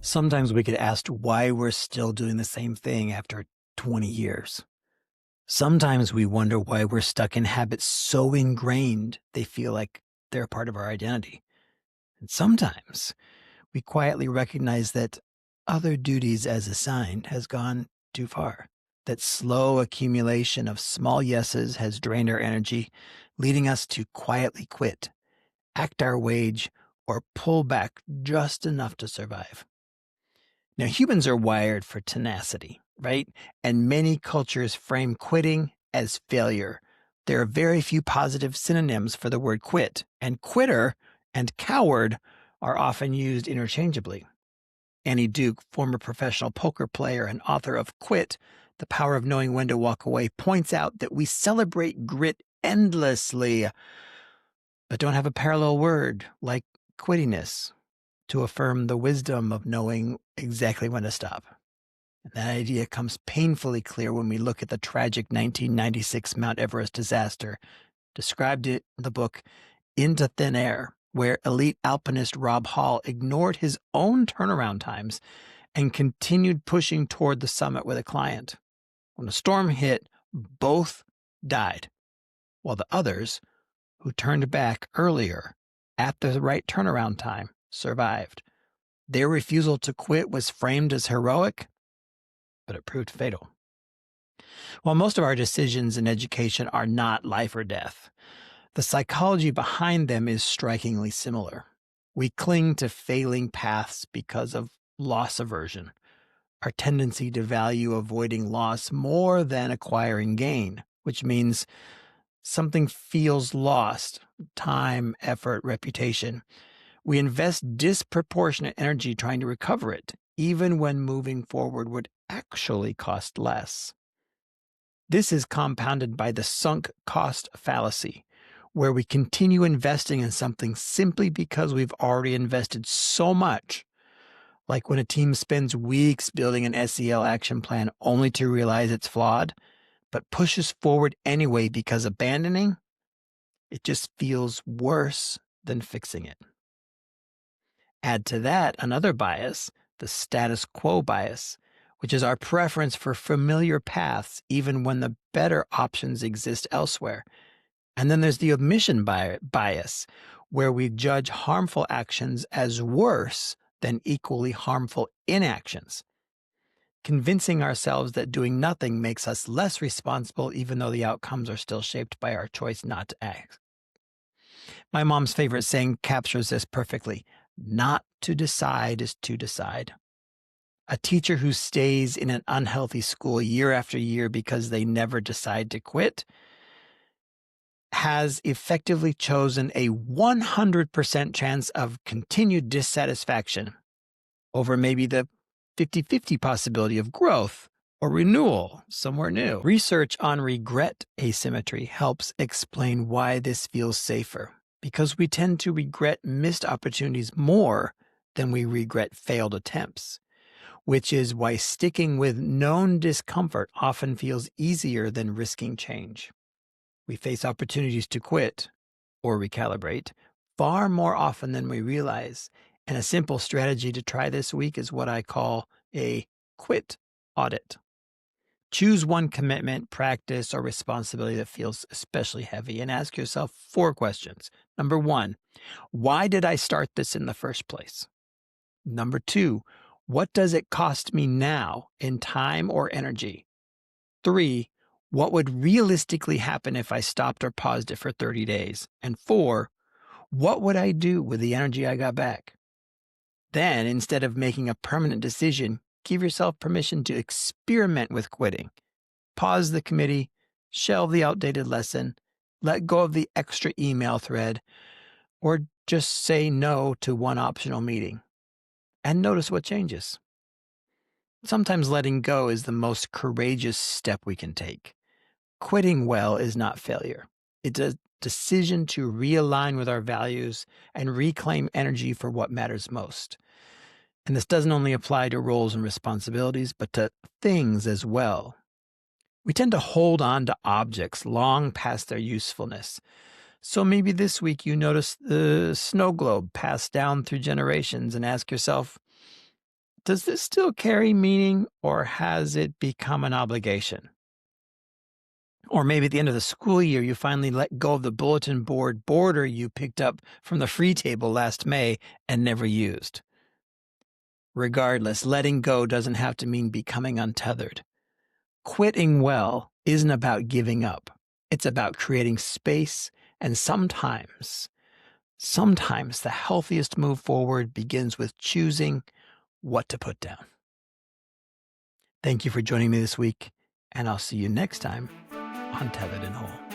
Sometimes we get asked why we're still doing the same thing after 20 years. Sometimes we wonder why we're stuck in habits so ingrained they feel like they're a part of our identity. And sometimes we quietly recognize that other duties as assigned has gone too far. That slow accumulation of small yeses has drained our energy, leading us to quietly quit, act our wage, or pull back just enough to survive. Now, humans are wired for tenacity, right? And many cultures frame quitting as failure. There are very few positive synonyms for the word quit, and quitter and coward are often used interchangeably. Annie Duke, former professional poker player and author of Quit, The Power of Knowing When to Walk Away, points out that we celebrate grit endlessly, but don't have a parallel word like quittiness to affirm the wisdom of knowing exactly when to stop. And that idea comes painfully clear when we look at the tragic 1996 Mount Everest disaster, described in the book Into Thin Air, where elite alpinist Rob Hall ignored his own turnaround times and continued pushing toward the summit with a client. When a storm hit, both died, while the others, who turned back earlier at the right turnaround time, survived. Their refusal to quit was framed as heroic, but it proved fatal. While most of our decisions in education are not life or death, the psychology behind them is strikingly similar. We cling to failing paths because of loss aversion, our tendency to value avoiding loss more than acquiring gain, which means something feels lost, time, effort, reputation. We invest disproportionate energy trying to recover it, even when moving forward would actually cost less. This is compounded by the sunk cost fallacy, where we continue investing in something simply because we've already invested so much. Like when a team spends weeks building an SEL action plan only to realize it's flawed, but pushes forward anyway because abandoning it just feels worse than fixing it. Add to that another bias, the status quo bias, which is our preference for familiar paths even when the better options exist elsewhere. And then there's the omission bias, where we judge harmful actions as worse than equally harmful inactions, convincing ourselves that doing nothing makes us less responsible even though the outcomes are still shaped by our choice not to act. My mom's favorite saying captures this perfectly. Not to decide is to decide. A teacher who stays in an unhealthy school year after year because they never decide to quit has effectively chosen a 100% chance of continued dissatisfaction over maybe the 50-50 possibility of growth or renewal somewhere new. Research on regret asymmetry helps explain why this feels safer, because we tend to regret missed opportunities more than we regret failed attempts, which is why sticking with known discomfort often feels easier than risking change. We face opportunities to quit or recalibrate far more often than we realize. And a simple strategy to try this week is what I call a quit audit. Choose one commitment, practice, or responsibility that feels especially heavy and ask yourself 4 questions. Number 1, why did I start this in the first place? Number 2, what does it cost me now in time or energy? 3, what would realistically happen if I stopped or paused it for 30 days? And 4, what would I do with the energy I got back? Then, instead of making a permanent decision, give yourself permission to experiment with quitting. Pause the committee, shelve the outdated lesson, let go of the extra email thread, or just say no to one optional meeting. And notice what changes. Sometimes letting go is the most courageous step we can take. Quitting well is not failure. It's a decision to realign with our values and reclaim energy for what matters most. And this doesn't only apply to roles and responsibilities, but to things as well. We tend to hold on to objects long past their usefulness. So maybe this week you notice the snow globe passed down through generations and ask yourself, Does this still carry meaning or has it become an obligation? Or maybe at the end of the school year, you finally let go of the bulletin board border you picked up from the free table last May and never used. Regardless, letting go doesn't have to mean becoming untethered. Quitting well isn't about giving up. It's about creating space, and sometimes the healthiest move forward begins with choosing what to put down. Thank you for joining me this week, and I'll see you next time on Tethered and Whole.